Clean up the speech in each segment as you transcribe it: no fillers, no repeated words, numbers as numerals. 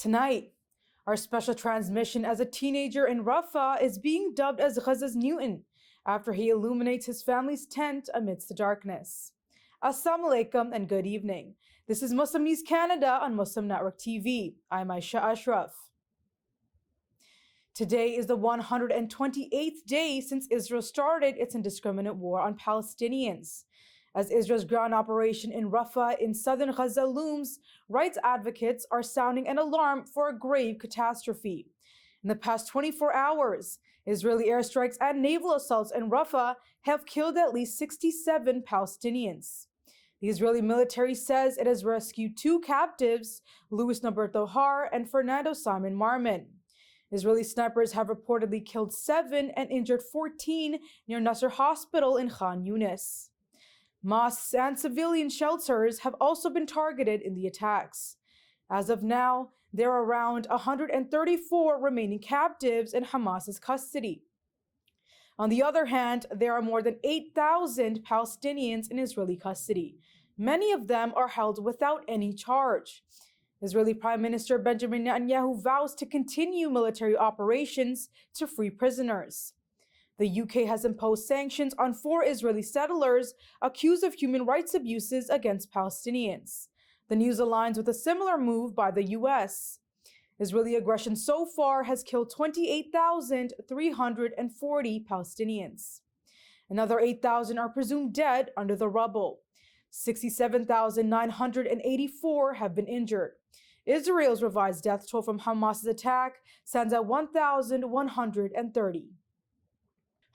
Tonight, our special transmission as a teenager in Rafah is being dubbed as Gazas Newton after he illuminates his family's tent amidst the darkness. Assalamu alaikum and good evening. This is Muslim News Canada on Muslim Network TV. I'm Aisha Ashraf. Today is the 128th day since Israel started its indiscriminate war on Palestinians. As Israel's ground operation in Rafah in southern Gaza looms, rights advocates are sounding an alarm for a grave catastrophe. In the past 24 hours, Israeli airstrikes and naval assaults in Rafah have killed at least 67 Palestinians. The Israeli military says it has rescued two captives, Luis Norberto Har and Fernando Simon Marman. Israeli snipers have reportedly killed 7 and injured 14 near Nasser Hospital in Khan Yunis. Mosques and civilian shelters have also been targeted in the attacks. As of now, there are around 134 remaining captives in Hamas's custody. On the other hand, there are more than 8,000 Palestinians in Israeli custody. Many of them are held without any charge. Israeli Prime Minister Benjamin Netanyahu vows to continue military operations to free prisoners. The UK has imposed sanctions on 4 Israeli settlers accused of human rights abuses against Palestinians. The news aligns with a similar move by the US. Israeli aggression so far has killed 28,340 Palestinians. Another 8,000 are presumed dead under the rubble. 67,984 have been injured. Israel's revised death toll from Hamas's attack stands at 1,130.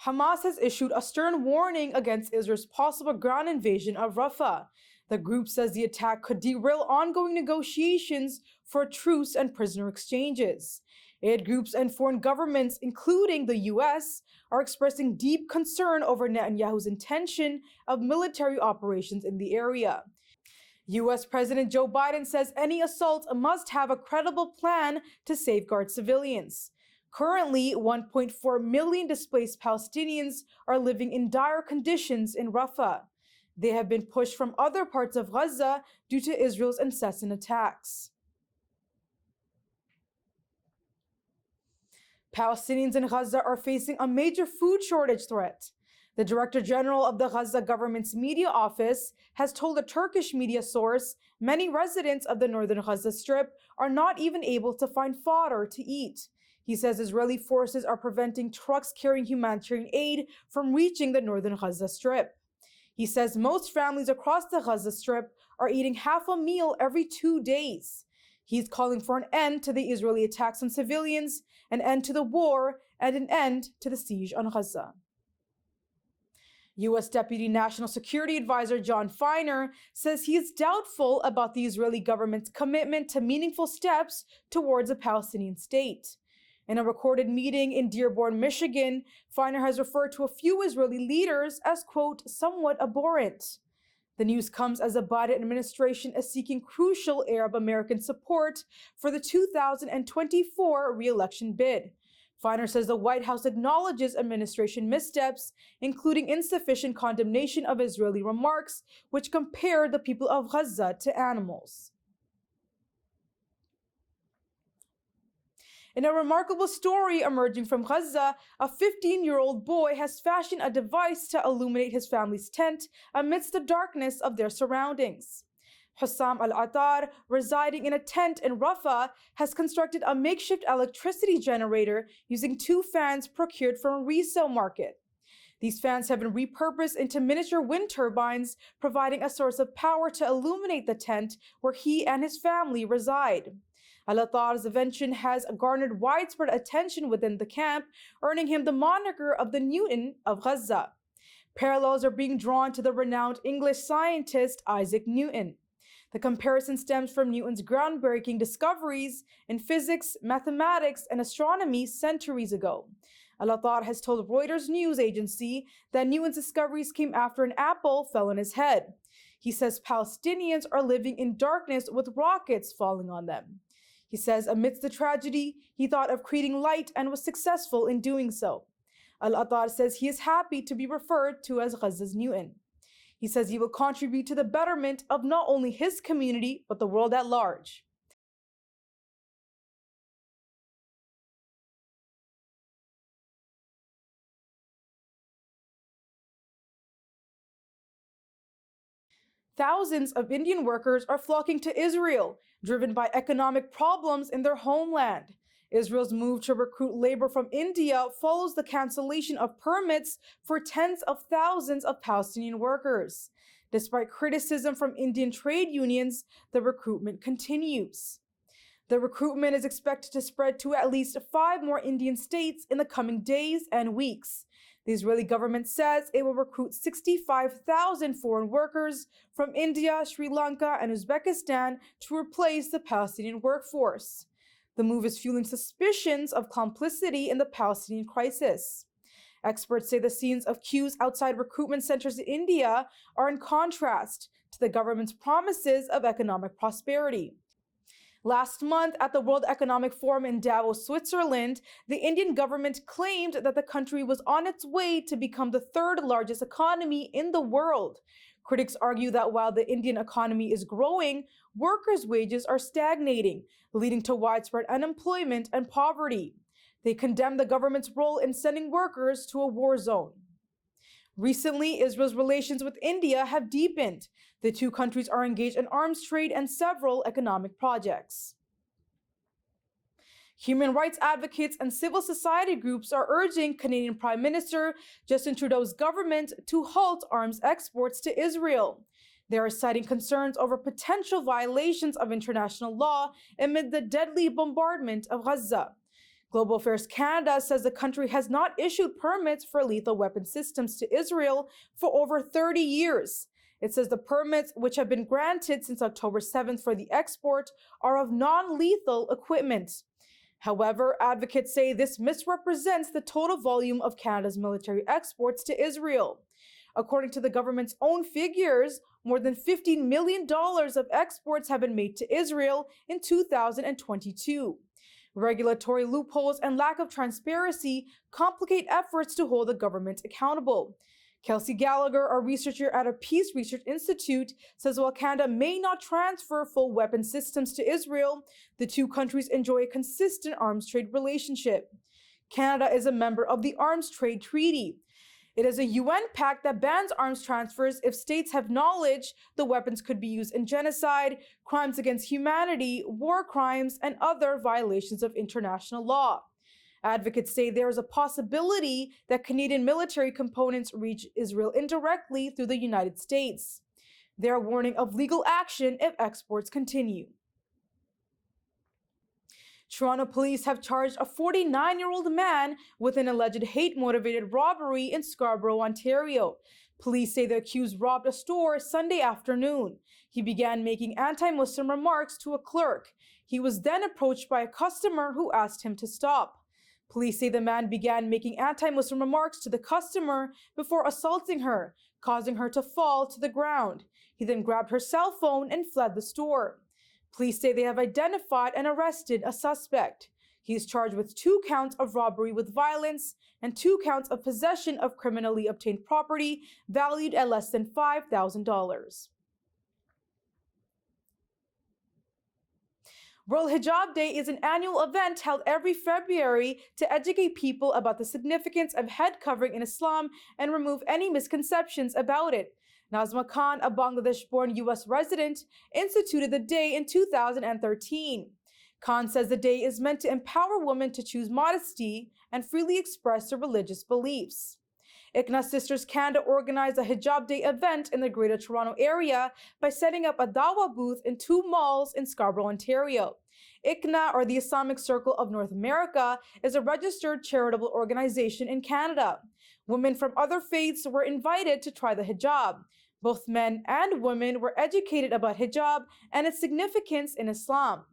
Hamas has issued a stern warning against Israel's possible ground invasion of Rafah. The group says the attack could derail ongoing negotiations for truce and prisoner exchanges. Aid groups and foreign governments, including the US, are expressing deep concern over Netanyahu's intention of military operations in the area. US President Joe Biden says any assault must have a credible plan to safeguard civilians. Currently, 1.4 million displaced Palestinians are living in dire conditions in Rafah. They have been pushed from other parts of Gaza due to Israel's incessant attacks. Palestinians in Gaza are facing a major food shortage threat. The Director General of the Gaza government's media office has told a Turkish media source many residents of the northern Gaza Strip are not even able to find fodder to eat. He says Israeli forces are preventing trucks carrying humanitarian aid from reaching the northern Gaza Strip. He says most families across the Gaza Strip are eating half a meal every 2 days. He's calling for an end to the Israeli attacks on civilians, an end to the war, and an end to the siege on Gaza. U.S. Deputy National Security Advisor John Feiner says he is doubtful about the Israeli government's commitment to meaningful steps towards a Palestinian state. In a recorded meeting in Dearborn, Michigan, Feiner has referred to a few Israeli leaders as, quote, somewhat abhorrent. The news comes as the Biden administration is seeking crucial Arab-American support for the 2024 re-election bid. Feiner says the White House acknowledges administration missteps, including insufficient condemnation of Israeli remarks, which compare the people of Gaza to animals. In a remarkable story emerging from Gaza, a 15-year-old boy has fashioned a device to illuminate his family's tent amidst the darkness of their surroundings. Hussam al-Attar, residing in a tent in Rafah, has constructed a makeshift electricity generator using 2 fans procured from a resale market. These fans have been repurposed into miniature wind turbines, providing a source of power to illuminate the tent where he and his family reside. Al-Attar's invention has garnered widespread attention within the camp, earning him the moniker of the Newton of Gaza. Parallels are being drawn to the renowned English scientist Isaac Newton. The comparison stems from Newton's groundbreaking discoveries in physics, mathematics, and astronomy centuries ago. Al-Attar has told Reuters news agency that Newton's discoveries came after an apple fell on his head. He says Palestinians are living in darkness with rockets falling on them. He says amidst the tragedy, he thought of creating light and was successful in doing so. Al-Attar says he is happy to be referred to as Gazas Newton. He says he will contribute to the betterment of not only his community, but the world at large. Thousands of Indian workers are flocking to Israel, driven by economic problems in their homeland. Israel's move to recruit labor from India follows the cancellation of permits for tens of thousands of Palestinian workers. Despite criticism from Indian trade unions, the recruitment continues. The recruitment is expected to spread to at least 5 more Indian states in the coming days and weeks. The Israeli government says it will recruit 65,000 foreign workers from India, Sri Lanka, and Uzbekistan to replace the Palestinian workforce. The move is fueling suspicions of complicity in the Palestinian crisis. Experts say the scenes of queues outside recruitment centers in India are in contrast to the government's promises of economic prosperity. Last month, at the World Economic Forum in Davos, Switzerland, the Indian government claimed that the country was on its way to become the 3rd largest economy in the world. Critics argue that while the Indian economy is growing, workers' wages are stagnating, leading to widespread unemployment and poverty. They condemn the government's role in sending workers to a war zone. Recently, Israel's relations with India have deepened. The two countries are engaged in arms trade and several economic projects. Human rights advocates and civil society groups are urging Canadian Prime Minister Justin Trudeau's government to halt arms exports to Israel. They are citing concerns over potential violations of international law amid the deadly bombardment of Gaza. Global Affairs Canada says the country has not issued permits for lethal weapon systems to Israel for over 30 years. It says the permits, which have been granted since October 7th for the export, are of non-lethal equipment. However, advocates say this misrepresents the total volume of Canada's military exports to Israel. According to the government's own figures, more than $15 million of exports have been made to Israel in 2022. Regulatory loopholes and lack of transparency complicate efforts to hold the government accountable. Kelsey Gallagher, a researcher at a Peace Research Institute, says while Canada may not transfer full weapon systems to Israel, the two countries enjoy a consistent arms trade relationship. Canada is a member of the Arms Trade Treaty. It is a UN pact that bans arms transfers if states have knowledge the weapons could be used in genocide, crimes against humanity, war crimes, and other violations of international law. Advocates say there is a possibility that Canadian military components reach Israel indirectly through the United States. They are warning of legal action if exports continue. Toronto police have charged a 49-year-old man with an alleged hate-motivated robbery in Scarborough, Ontario. Police say the accused robbed a store Sunday afternoon. He began making anti-Muslim remarks to a clerk. He was then approached by a customer who asked him to stop. Police say the man began making anti-Muslim remarks to the customer before assaulting her, causing her to fall to the ground. He then grabbed her cell phone and fled the store. Police say they have identified and arrested a suspect. He is charged with 2 counts of robbery with violence and 2 counts of possession of criminally obtained property valued at less than $5,000. World Hijab Day is an annual event held every February to educate people about the significance of head covering in Islam and remove any misconceptions about it. Nazma Khan, a Bangladesh-born U.S. resident, instituted the day in 2013. Khan says the day is meant to empower women to choose modesty and freely express their religious beliefs. ICNA Sisters Canada organized a Hijab Day event in the Greater Toronto area by setting up a dawah booth in 2 malls in Scarborough, Ontario. ICNA, or the Islamic Circle of North America, is a registered charitable organization in Canada. Women from other faiths were invited to try the hijab. Both men and women were educated about hijab and its significance in Islam.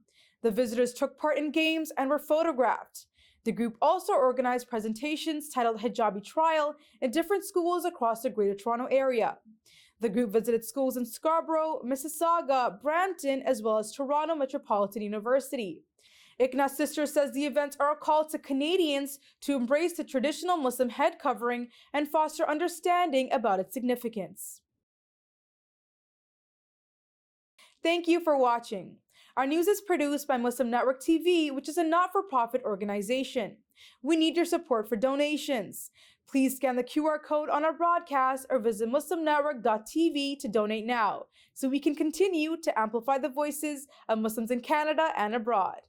The visitors took part in games and were photographed. The group also organized presentations titled Hijabi Trial in different schools across the Greater Toronto area. The group visited schools in Scarborough, Mississauga, Brampton, as well as Toronto Metropolitan University. ICNA Sisters says the events are a call to Canadians to embrace the traditional Muslim head covering and foster understanding about its significance. Thank you for watching. Our news is produced by Muslim Network TV, which is a not-for-profit organization. We need your support for donations. Please scan the QR code on our broadcast or visit muslimnetwork.tv to donate now, so we can continue to amplify the voices of Muslims in Canada and abroad.